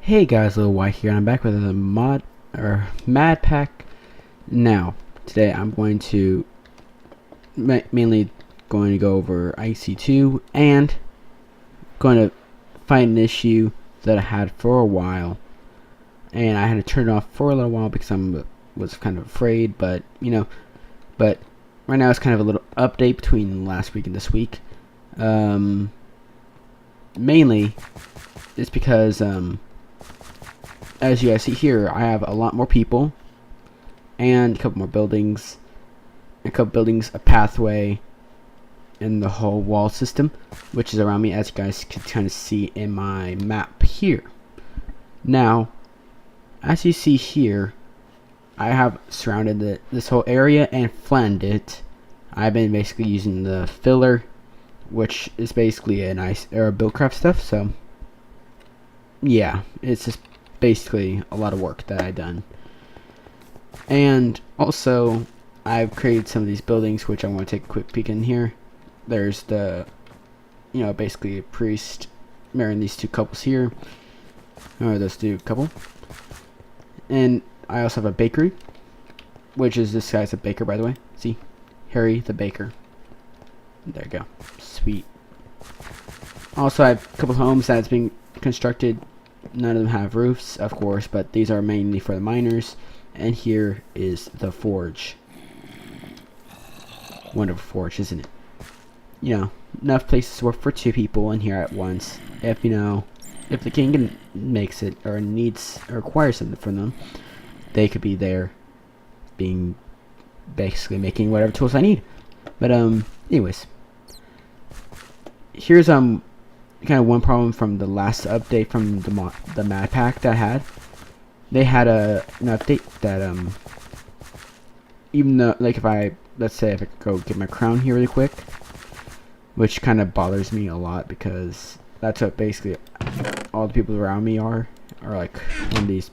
Hey guys, Little White here, and I'm back with a madpack. Now, today I'm going to mainly going to go over IC2 and going to find an issue that I had for a while, and I had to turn it off for a little while because I was kind of afraid. But but right now it's kind of a little update between last week and this week. Mainly, it's because as you guys see here, I have a lot more people and a couple more buildings, a pathway, and the whole wall system, which is around me, as you guys can kind of see in my map here. Now, as you see here, I have surrounded this whole area and flattened it. I've been basically using the filler, which is basically a nice buildcraft stuff. So yeah, it's just basically a lot of work that I've done. And also I've created some of these buildings, which I want to take a quick peek in here. There's the basically a priest marrying these two couples here, or those two couple. And I also have a bakery, which is this guy's a baker, by the way. See, Harry the baker. There you go. Sweet. Also, I have a couple homes that's being constructed. None of them have roofs, of course, but these are mainly for the miners. And here is the forge. Wonderful forge, isn't it? Enough places to work for two people in here at once. If the king makes it, or needs or requires something from them, they could be there, basically making whatever tools I need. But anyways, here's kind of one problem from the last update from the mad pack that I had. They had an update that even though, like, let's say if I could go get my crown here really quick, which kind of bothers me a lot because that's what basically all the people around me are like one of these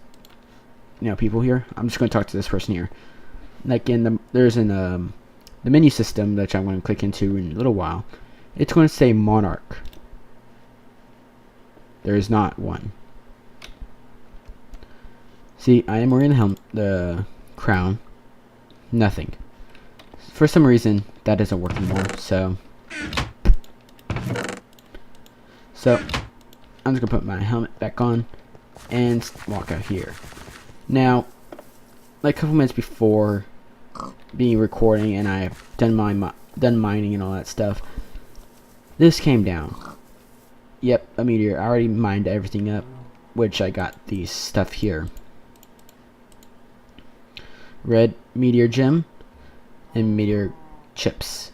people here. I'm just going to talk to this person here. Like there's the menu system that I'm going to click into in a little while. It's going to say monarch. There is not one. See, I am wearing the crown. Nothing. For some reason, that doesn't work anymore. So I'm just gonna put my helmet back on and walk out here. Now, like a couple minutes before being recording, and I've done mining and all that stuff, this came down. Yep, a meteor. I already mined everything up, which I got these stuff here. Red meteor gem and meteor chips.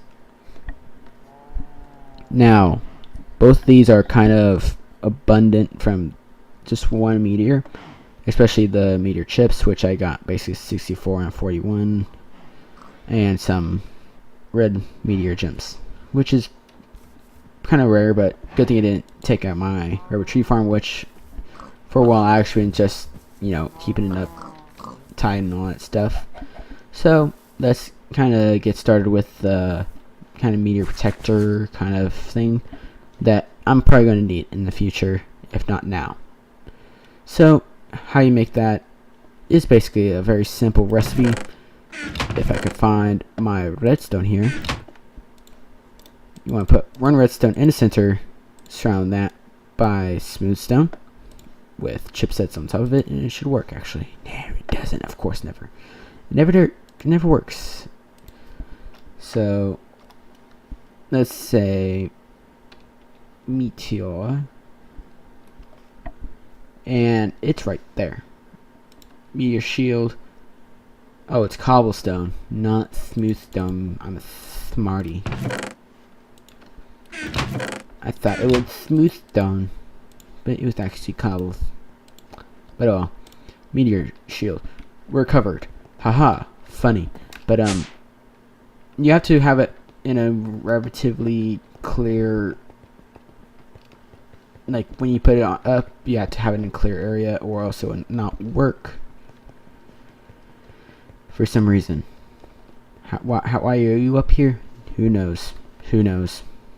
Now, both of these are kind of abundant from just one meteor, especially the meteor chips, which I got basically 64 and 41, and some red meteor gems, which is kind of rare, but good thing I didn't take out my rubber tree farm, which for a while I actually been just keeping it up tight and all that stuff. So let's kind of get started with the kind of meteor protector kind of thing that I'm probably going to need in the future, if not now. So how you make that is basically a very simple recipe. If I could find my redstone here, you want to put one redstone in the center, surround that by smooth stone with chipsets on top of it, and it should work. Actually, no, it doesn't. Of course, never. It never works. So let's say meteor, and it's right there. Meteor shield. Oh, it's cobblestone, not smooth stone. I'm a smarty. I thought it was smooth stone, but it was actually cobbles. But oh, meteor shield. We're covered. Haha, funny. But you have to have it in a relatively clear, like when you put it up, you have to have it in a clear area, or else it will not work for some reason. Why are you up here? Who knows?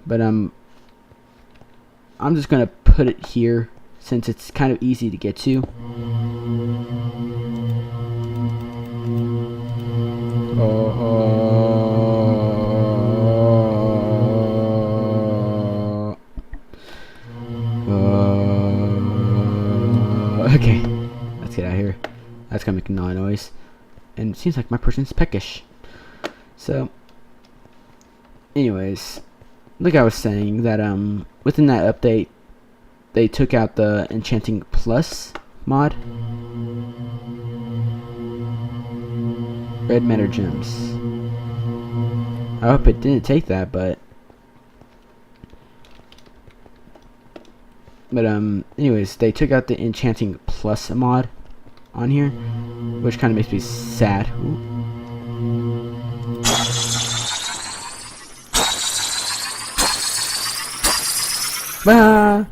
But I'm just gonna put it here since it's kind of easy to get to. Okay, let's get out of here. That's gonna make a noise, and it seems like my person's peckish. So, anyways, like I was saying, that within that update, they took out the Enchanting Plus mod. Red matter gems. I hope it didn't take that, but anyways, they took out the Enchanting Plus mod on here, which kind of makes me sad. Ah!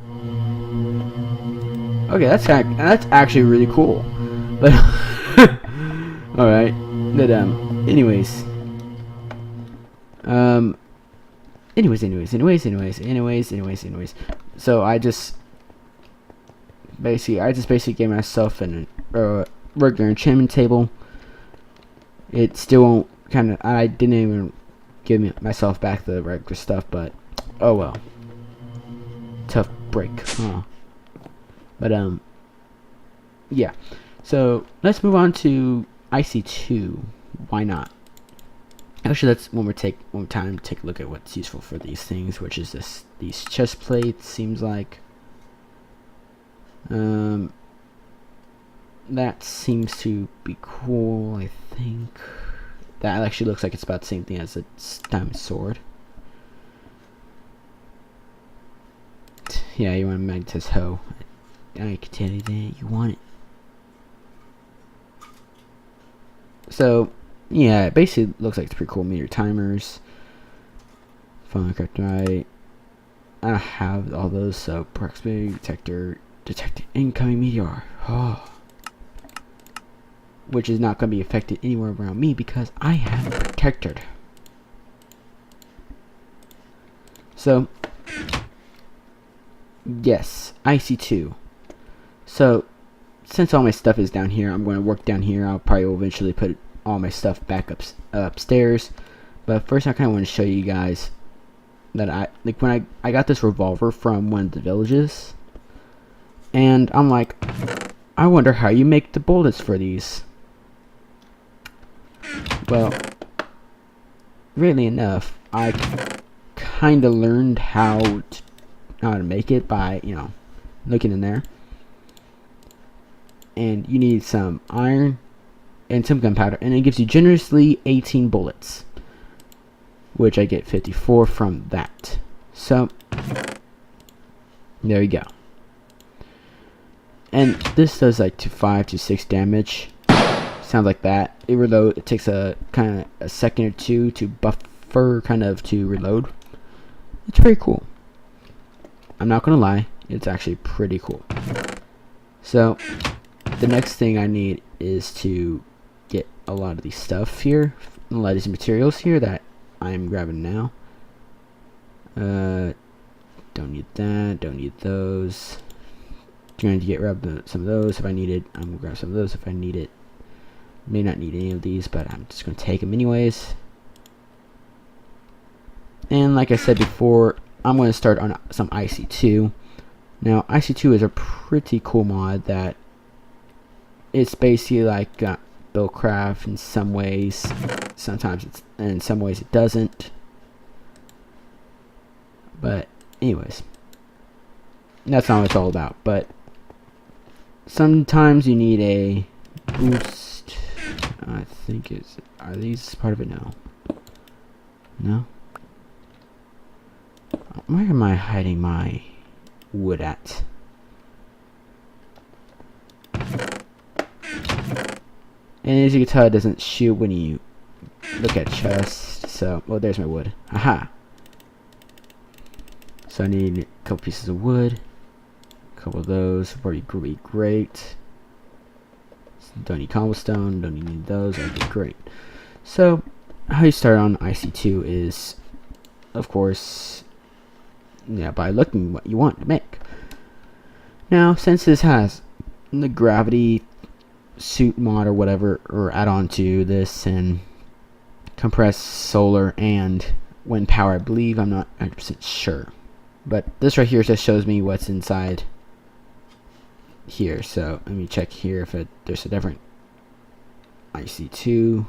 Okay, that's actually really cool. But all right, but anyways, anyways. So I just basically gave myself an regular enchantment table. It still won't I didn't even give myself back the regular stuff, but oh well. Tough break, huh? But yeah. So let's move on to IC2. Why not? Actually, let's one more time take a look at what's useful for these things, which is these chest plates. Seems like that seems to be cool. I think that actually looks like it's about the same thing as a diamond sword. Yeah, you want a magnetized hoe. I can tell you that you want it. So yeah, it basically looks like it's pretty cool. Meter timers, minecraft.Which. I have all those. So proximity detector, detect incoming meteor. Oh. Which is not going to be affected anywhere around me because I have protected. So yes, IC2. So since all my stuff is down here, I'm going to work down here. I'll probably eventually put all my stuff back upstairs. But first, I kind of want to show you guys that when I got this revolver from one of the villages, and I'm like, I wonder how you make the bullets for these. Well, really enough, I kind of learned how to make it by looking in there. And you need some iron and some gunpowder, and it gives you generously 18 bullets, which I get 54 from that. So there you go. And this does like 5 to 6 damage. Sounds like that. It takes a kind of a second or two to buffer, to reload. It's pretty cool. I'm not gonna lie, it's actually pretty cool. So the next thing I need is to get a lot of these stuff here, a lot of these materials here that I'm grabbing now. Don't need that, don't need those. Going to grab some of those if I need it. I'm gonna grab some of those if I need it. May not need any of these, but I'm just gonna take them anyways. And like I said before, I'm gonna start on some IC2. Now IC2 is a pretty cool mod that it's basically like Buildcraft in some ways. Sometimes in some ways it doesn't. But anyways, that's not what it's all about. But sometimes you need a boost. I think are these part of it? No. Where am I hiding my wood at? And as you can tell, it doesn't shoot when you look at chest. So, well, there's my wood. Aha! So I need a couple pieces of wood. A couple of those would be great. Don't need cobblestone. Don't need those. That'd be great. So, how you start on IC2 is, of course, by looking what you want to make. Now, since this has the gravity suit mod or whatever, or add-on to this, and compressed solar and wind power, I believe, I'm not 100% sure, but this right here just shows me what's inside here. So let me check here if there's a different IC2.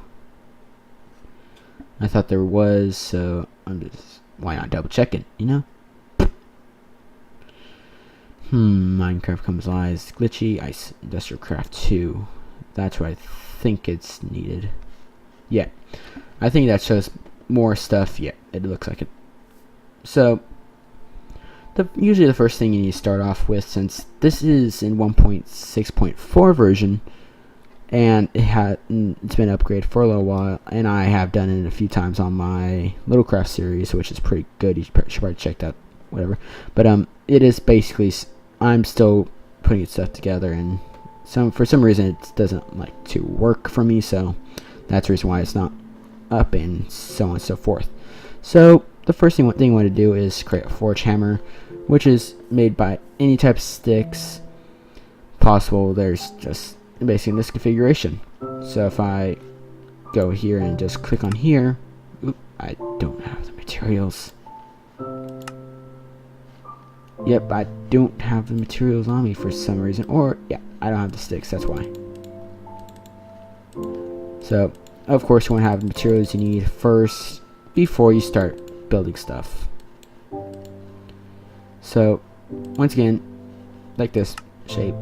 I thought there was, so I'm just, why not double check it, you know? Minecraft comes live, glitchy, ice, industrial craft 2. That's where I think it's needed. Yeah, I think that shows more stuff. Yeah, it looks like it. So usually the first thing you need to start off with, since this is in 1.6.4 version, and it's been upgraded for a little while, and I have done it a few times on my Little Craft series, which is pretty good. You should probably check that, whatever. But it is basically, I'm still putting stuff together, and for some reason it doesn't like to work for me, so that's the reason why it's not up, and so on and so forth. So the first thing you want to do is create a forge hammer, which is made by any type of sticks possible. There's just basically this configuration. So if I go here and just click on here, I don't have the materials. Yep, I don't have the materials on me for some reason, or yeah, I don't have the sticks, that's why. So of course you want to have the materials you need first before you start building stuff. So once again, like this shape,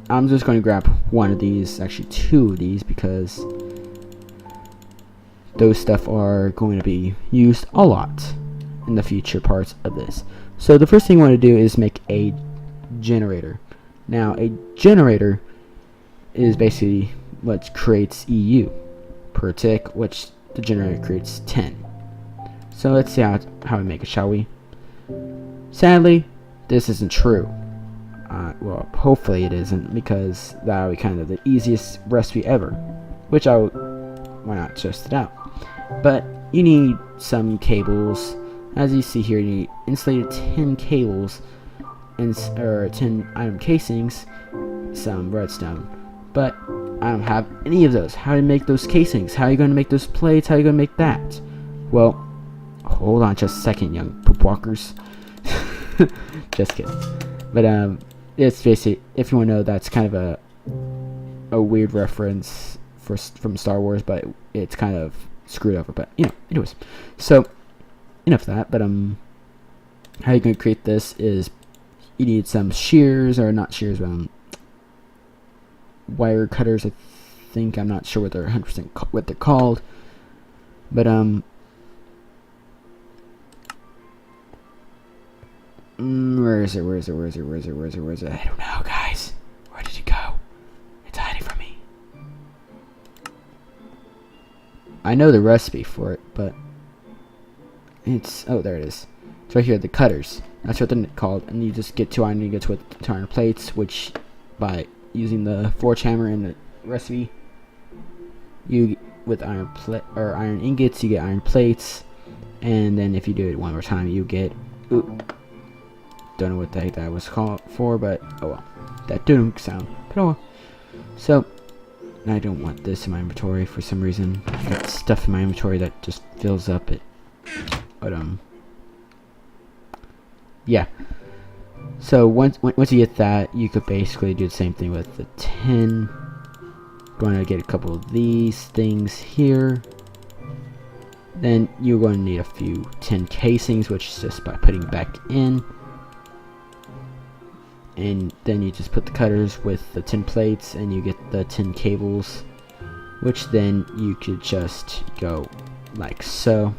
I'm just going to grab one of these, actually two of these, because those stuff are going to be used a lot in the future parts of this. So the first thing you want to do is make a generator. Now a generator is basically what creates EU per tick, which the generator creates 10. So let's see how we make it, shall we? Sadly, this isn't true. Well, hopefully it isn't, because that would be kind of the easiest recipe ever, which why not test it out. But you need some cables. As you see here, you need insulated 10 cables, or 10 iron casings, some redstone. But I don't have any of those. How do you make those casings? How are you going to make those plates? How are you going to make that? Well, hold on just a second, young poop walkers. Just kidding. But it's basically, if you want to know, that's kind of a weird reference from Star Wars, but it's kind of screwed over. But you know, anyways. So enough of that. But how you're going to create this is you need some shears, or not shears, but wire cutters. I think, I'm not sure what they're 100% what they're called, but where is it? I don't know, guys. Where did it go? It's hiding from me. I know the recipe for it, but it's, oh, there it is. It's right here, the cutters. That's what they're called. And you just get 2 iron ingots with 2 iron plates, which by using the forge hammer in the recipe, you with iron ingots, you get iron plates, and then if you do it one more time, you get, don't know what the heck that was called for, but oh well, that didn't sound, but oh well. So I don't want this in my inventory for some reason. I've got stuff in my inventory that just fills up it, but yeah. So once you get that, you could basically do the same thing with the 10. Going to get a couple of these things here. Then you're going to need a few 10 casings, which is just by putting back in. And then you just put the cutters with the 10 plates, and you get the 10 cables, which then you could just go like so.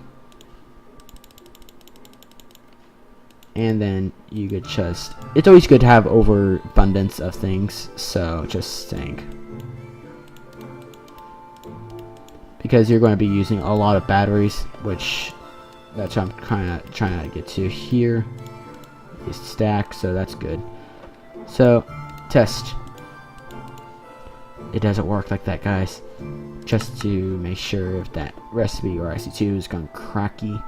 And then you could just, it's always good to have overabundance of things, so just saying, because you're going to be using a lot of batteries, which that's what I'm trying to get to here. Is stack, so that's good. So test, it doesn't work like that, guys, just to make sure if that recipe or IC2 is gone cracky.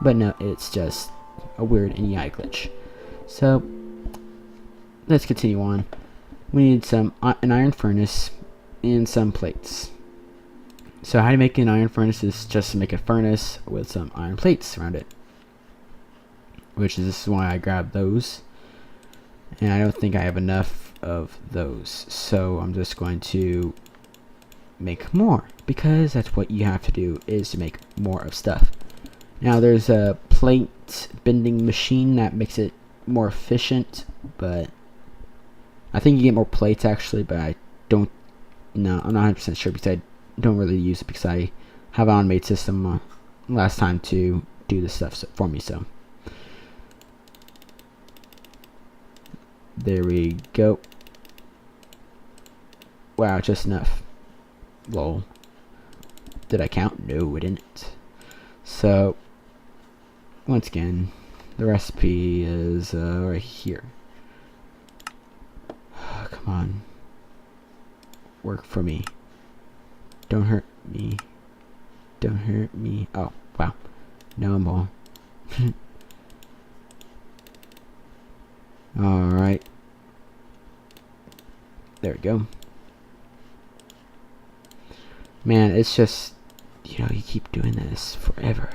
But no, it's just a weird NEI glitch. So let's continue on. We need an iron furnace and some plates. So how to make an iron furnace is just to make a furnace with some iron plates around it. This is why I grabbed those. And I don't think I have enough of those. So I'm just going to make more. Because that's what you have to do, is to make more of stuff. Now there's a plate bending machine that makes it more efficient. But I think you get more plates actually. But I don't know. I'm not 100% sure because I don't really use it because I have an automated system last time to do this stuff for me. So there we go. Wow, just enough. Lol. Did I count? No, I didn't. So once again, the recipe is right here. Come on, work for me. Don't hurt me. Don't hurt me. Oh, wow. No more. Alright. There we go. Man, it's just, you know, you keep doing this forever.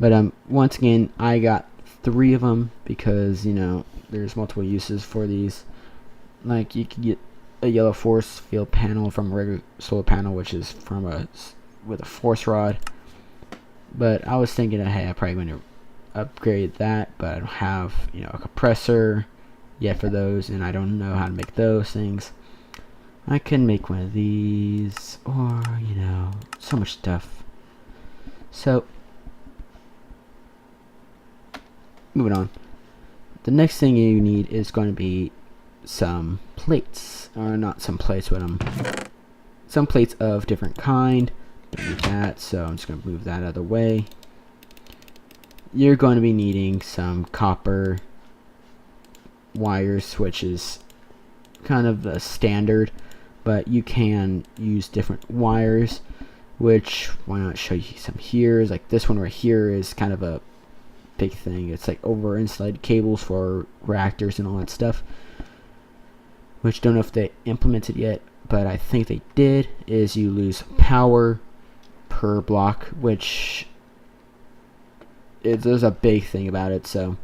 But once again, I got 3 of them because, you know, there's multiple uses for these. Like, you can get a yellow force field panel from a regular solar panel, which is from with a force rod. But I was thinking that, hey, I'm probably going to upgrade that, but I don't have, you know, a compressor yet for those, and I don't know how to make those things. I can make one of these, or, you know, so much stuff. So moving on, the next thing you need is going to be some plates, or not some plates, but some plates of different kind. Don't need that, so I'm just going to move that out of the way. You're going to be needing some copper wires, which is kind of the standard, but you can use different wires, which, why not show you some here. Like this one right here is kind of a big thing. It's like over insulated cables for reactors and all that stuff, which don't know if they implemented yet, but I think they did. Is you lose power per block, which there's a big thing about it. So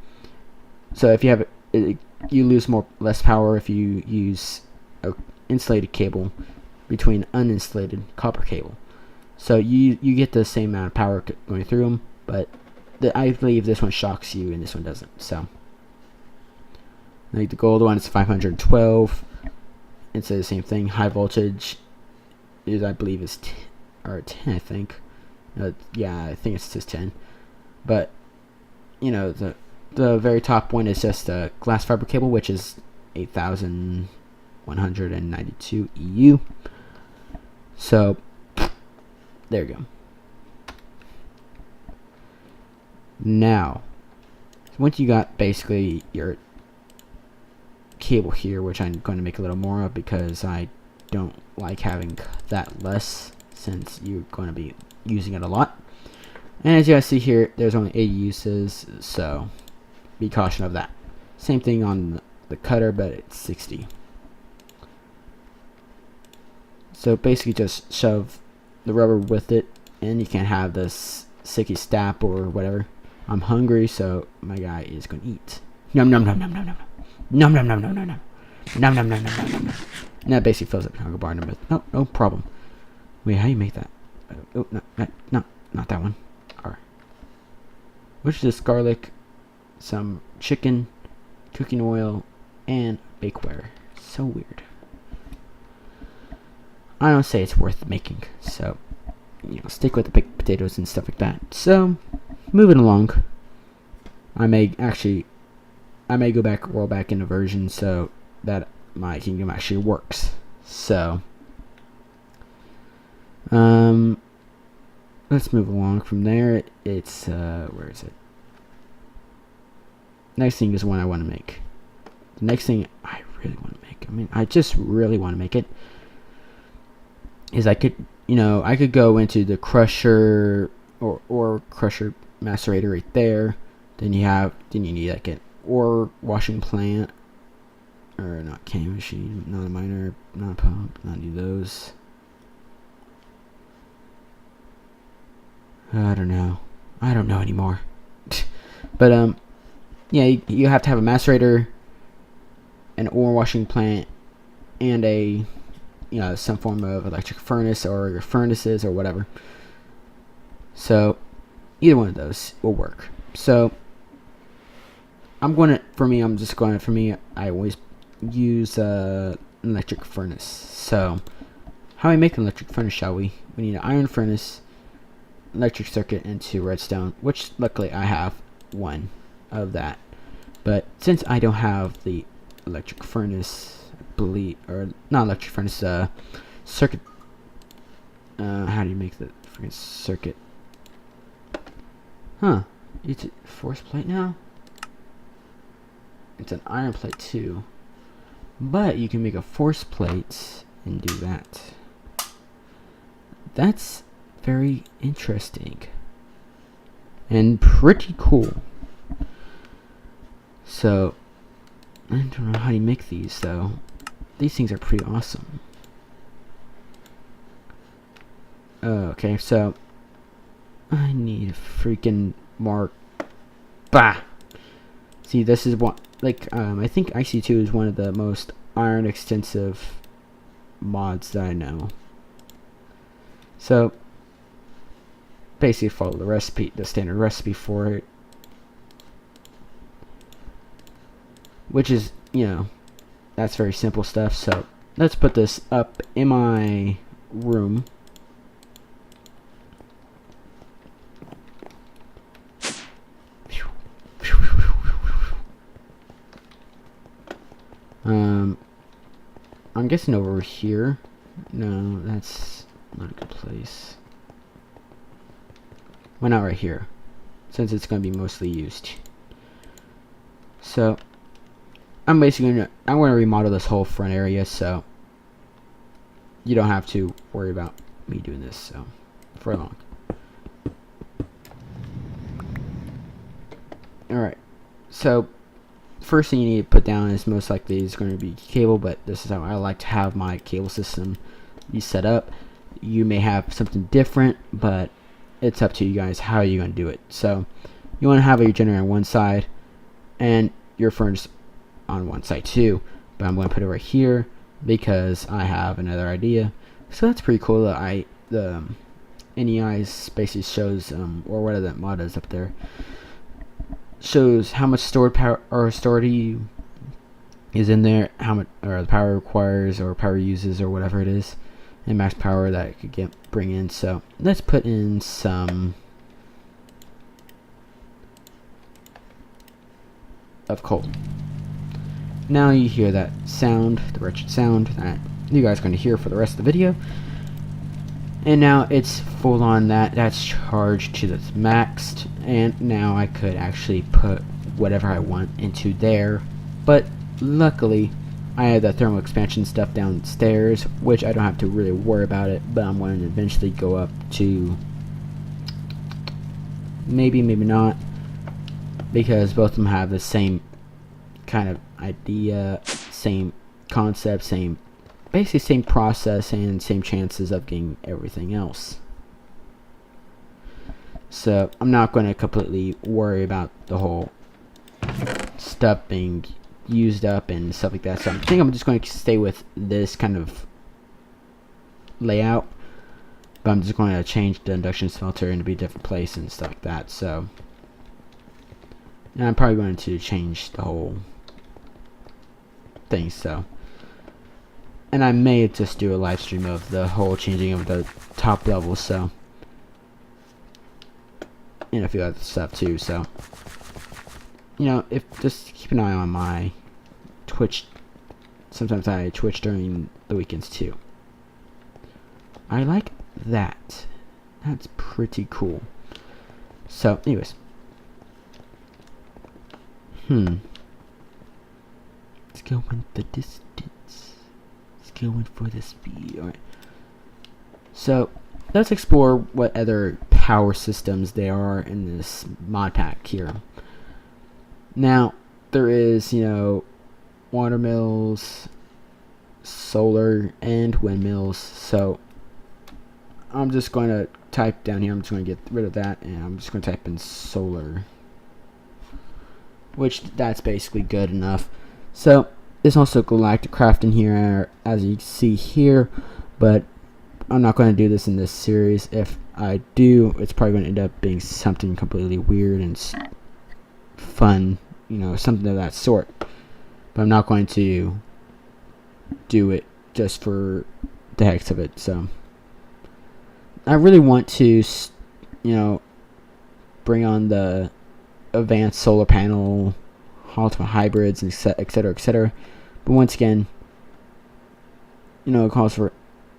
if you have it, you lose less power if you use a insulated cable between uninsulated copper cable. So you get the same amount of power going through them, but I believe this one shocks you and this one doesn't. So like the gold one is 512. It's the same thing. High voltage is, I believe, is 10, I think. Yeah, I think it's just 10. But you know, the very top one is just a glass fiber cable, which is 8,192 EU. So there you go. Now, once you got basically your cable here, which I'm going to make a little more of because I don't like having that less, since you're going to be using it a lot. And as you guys see here, there's only 80 uses, so be cautious of that. Same thing on the cutter, but it's 60. So basically just shove the rubber with it, and you can't have this sticky stap or whatever. I'm hungry, so my guy is going to eat. Num num num num num num. Num num num num num num. Num num num num num num. And that basically fills up your hunger bar in a bit. No problem. Wait, how do you make that? Oh, no, not that one. Alright. Which is just garlic, some chicken, cooking oil, and bakeware. So weird. I don't say it's worth making, so you know, stick with the baked potatoes and stuff like that. So moving along, I may go back, roll back into version so that my kingdom actually works. So let's move along from there. It's where is it? Next thing is one I want to make. The next thing I really want to make, I just really want to make it, is I could go into the crusher or crusher macerator right there. Then you need like ore washing plant, or not canning machine, not a miner, not a pump, not any of those. I don't know anymore. But yeah, you have to have a macerator, an ore washing plant, and a some form of electric furnace, or your furnaces or whatever. So either one of those will work. So I always use an electric furnace. So how do we make an electric furnace, shall we? We need an iron furnace, electric circuit, and 2 redstone, which luckily I have 1 of that. But since I don't have the electric furnace, or not electric furnace, circuit, how do you make the freaking circuit? It's a force plate now? It's an iron plate too, but you can make a force plate and do that. That's very interesting and pretty cool. So I don't know how you make these though. These things are pretty awesome. Okay, so I need a freaking mark. Bah! See, this is what, like, I think IC2 is one of the most iron extensive mods that I know. So basically follow the recipe, the standard recipe for it, which is, that's very simple stuff. So let's put this up in my room. I'm guessing over here. No, that's not a good place. Why not right here, since it's going to be mostly used. So I'm basically going to remodel this whole front area, so you don't have to worry about me doing this so for long. Alright, so first thing you need to put down is most likely is going to be cable, but this is how I like to have my cable system be set up. You may have something different, but it's up to you guys how you're going to do it. So you want to have your generator on one side and your furnace on one side too, but I'm going to put it right here because I have another idea. So that's pretty cool that the NEI basically shows, or whatever that mod is up there, shows how much stored power or storage is in there, how much or the power requires or power uses or whatever it is, and max power that it could bring in. So let's put in some of coal. Now you hear that sound, the wretched sound that you guys are going to hear for the rest of the video. And now it's full on that's charged to the maxed, and now I could actually put whatever I want into there. But luckily I have the thermal expansion stuff downstairs, which I don't have to really worry about it, but I'm going to eventually go up to maybe not, because both of them have the same kind of idea, same concept, basically same process and same chances of getting everything else. So I'm not going to completely worry about the whole stuff being used up and stuff like that. So I think I'm just going to stay with this kind of layout, but I'm just going to change the induction smelter into a different place and stuff like that. So and I'm probably going to change the whole thing. So, and I may just do a live stream of the whole changing of the top level, so, and a few other stuff too. So, if just keep an eye on my Twitch. Sometimes I Twitch during the weekends too. I like that. That's pretty cool. So, anyways. Let's go with the distance. Let's go in for the speed. Alright. So, let's explore what other power systems there are in this mod pack here. Now, there is, you know, water mills, solar, and windmills. So I'm just going to type down here, I'm just going to get rid of that, and I'm just going to type in solar, which that's basically good enough. So there's also galactic craft in here, as you see here, but I'm not going to do this in this series. If I do, it's probably going to end up being something completely weird and fun, you know, something of that sort. But I'm not going to do it just for the heck of it. So I really want to, you know, bring on the advanced solar panel, ultimate hybrids, and etc., etc. But once again, you know, it calls for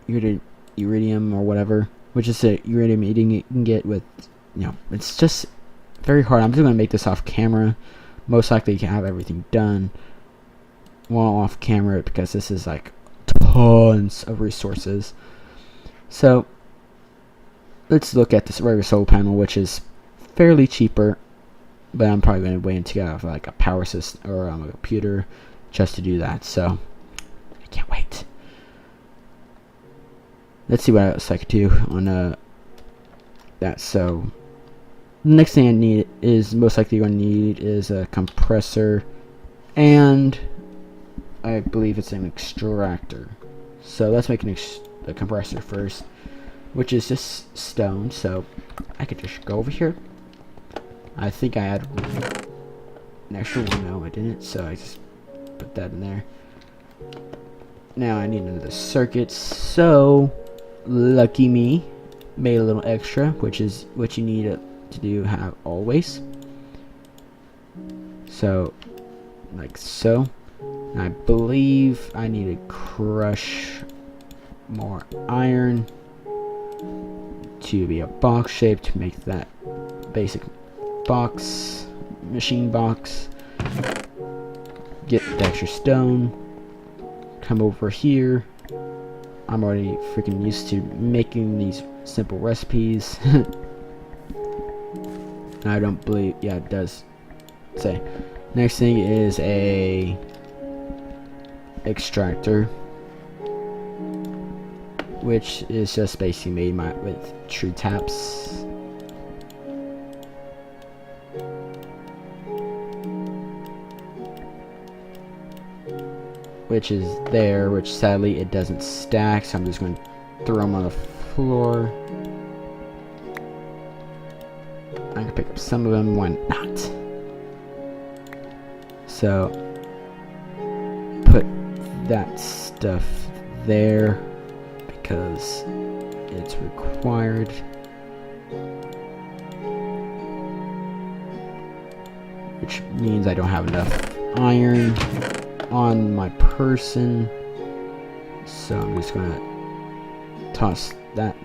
iridium or whatever, which is a iridium you can get with, you know, it's just very hard. I'm just going to make this off camera. Most likely you can have everything done while off camera, because this is like tons of resources. So let's look at this regular solar panel, which is fairly cheaper, but I'm probably going to wait until I have like a power system or a computer just to do that. So I can't wait. Let's see what else I could do on that. So the next thing I need is, most likely going to need, is a compressor, and I believe it's an extractor. So let's make a compressor first, which is just stone. So I could just go over here. I think I had an extra one. No, I didn't. So I just put that in there. Now I need another circuit. So lucky me, made a little extra, which is what you need to do have always. So like so. And I believe I need to crush more iron to be a box shape to make that basic box, machine box. Get the extra stone, come over here. I'm already freaking used to making these simple recipes. I don't believe, yeah, it does say. Next thing is a extractor, which is just basically made with tree taps. Which is there, which sadly it doesn't stack, so I'm just going to throw them on the floor. I can pick up some of them, why not? So put that stuff there because it's required. Which means I don't have enough iron on my person, so I'm just gonna toss that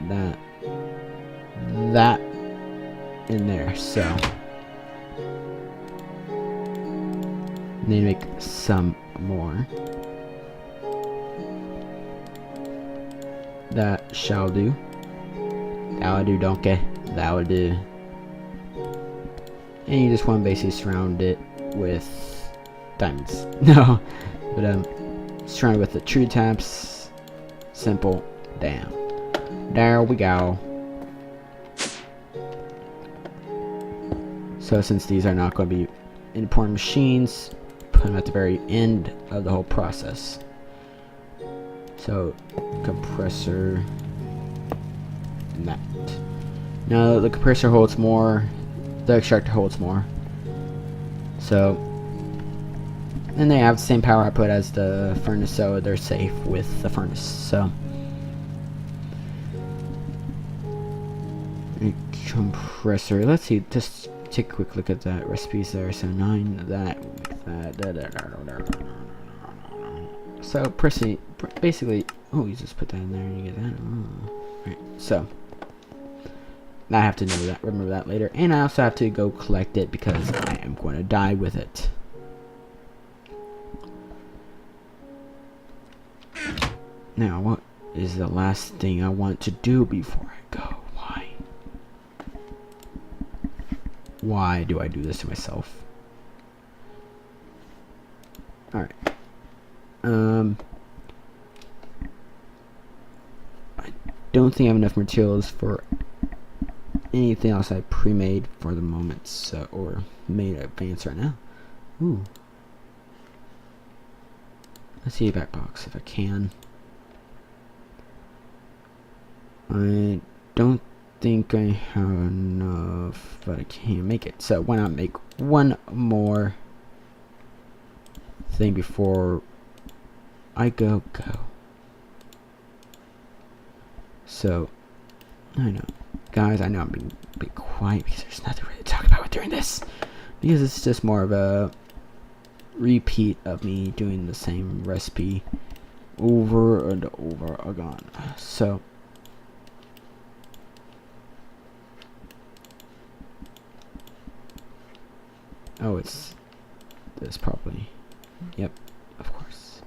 in there. So need to make some more. That shall do. That will do, donkey. That will do. And you just want to basically surround it with diamonds. No, but surround it with the tree taps. Simple. Damn. There we go. So since these are not going to be important machines, put them at the very end of the whole process. So compressor, and that. Now the compressor holds more, the extractor holds more. So, and they have the same power output as the furnace, so they're safe with the furnace. So, compressor. Let's see. Just take a quick look at that recipes there. So 9 that. So basically, oh, you just put that in there and you get that. Oh. Right. So I have to know that, remember that later, and I also have to go collect it because I am going to die with it. Now, what is the last thing I want to do before I go? Why do I do this to myself? Alright. I don't think I have enough materials for anything else I pre-made for the moment, so, or made advance right now. Ooh. Let's see a back box if I can. I don't think I have enough, but I can't make it. So why not make one more thing before I go. So I know, guys, I know I'm being a bit quiet because there's nothing really to talk about during this, because it's just more of a repeat of me doing the same recipe over and over again. So oh, it's this probably. Yep, of course.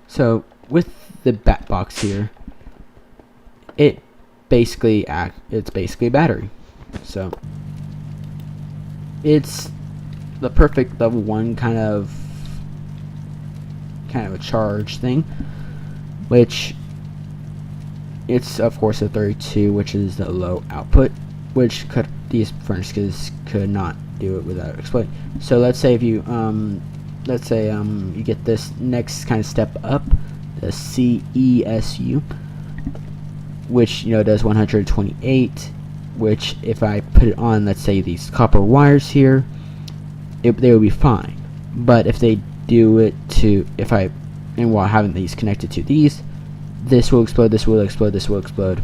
So with the bat box here, it's basically a battery. So it's the perfect level 1 kind of a charge thing, which it's of course a 32, which is the low output, which these furnaces could not do it without exploding. So let's say if you you get this next kind of step up, the CESU, which does 128, which if I put it on, let's say these copper wires here, they will be fine. But if they do it to, while having these connected to these, this will explode, this will explode, this will explode.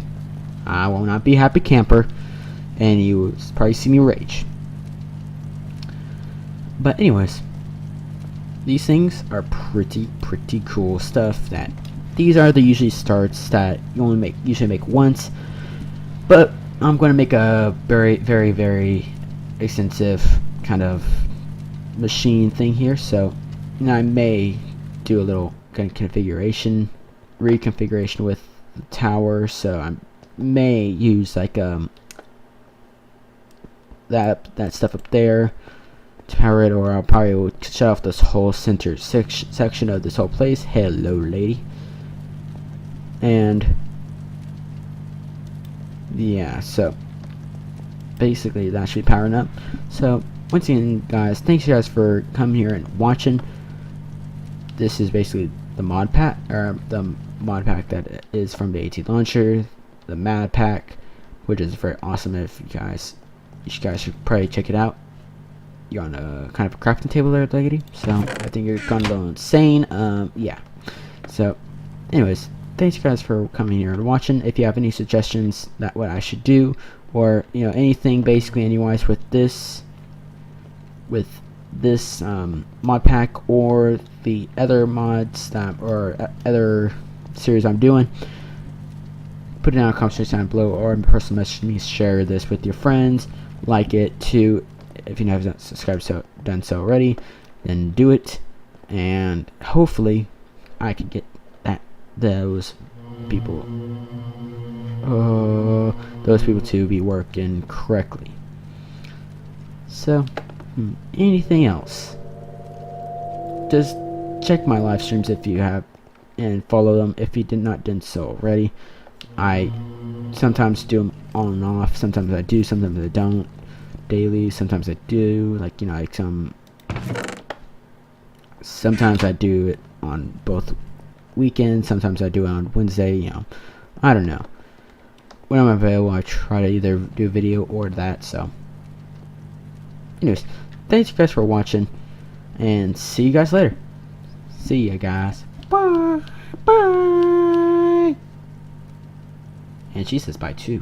I will not be a happy camper, and you will probably see me rage. But anyways, these things are pretty cool stuff. That these are the usually starts that you usually make once, but I'm going to make a very extensive kind of machine thing here. So I may do a little kind of reconfiguration with the tower. So I may use like that stuff up there to power it, or I'll probably shut off this whole center section of this whole place. Hello, lady. And yeah, so basically that should be powering up. So once again, guys, thanks you guys for coming here and watching. This is basically the mod pack, that is from the AT launcher, the madpack, which is very awesome. If you guys should probably check it out. You're on a kind of a crafting table there, lady, so I think you're gonna go insane. Yeah. So anyways, thanks you guys for coming here and watching. If you have any suggestions that what I should do, or anything basically anyways with this mod pack, or the other mods or other series I'm doing, put it down in the comment section down below, or personally message me, share this with your friends, like it too. If you haven't subscribed done so already, then do it, and hopefully I can get those people to be working correctly. So anything else, just check my live streams if you have, and follow them if you did not done so already. I sometimes do them on and off. Sometimes I do, sometimes I don't. Daily, sometimes I do, sometimes I do it on both weekends, sometimes I do it on Wednesday. I don't know. When I'm available, I try to either do a video or that. So anyways, thanks you guys for watching, and see you guys later. See ya, guys. Bye. And she says bye too.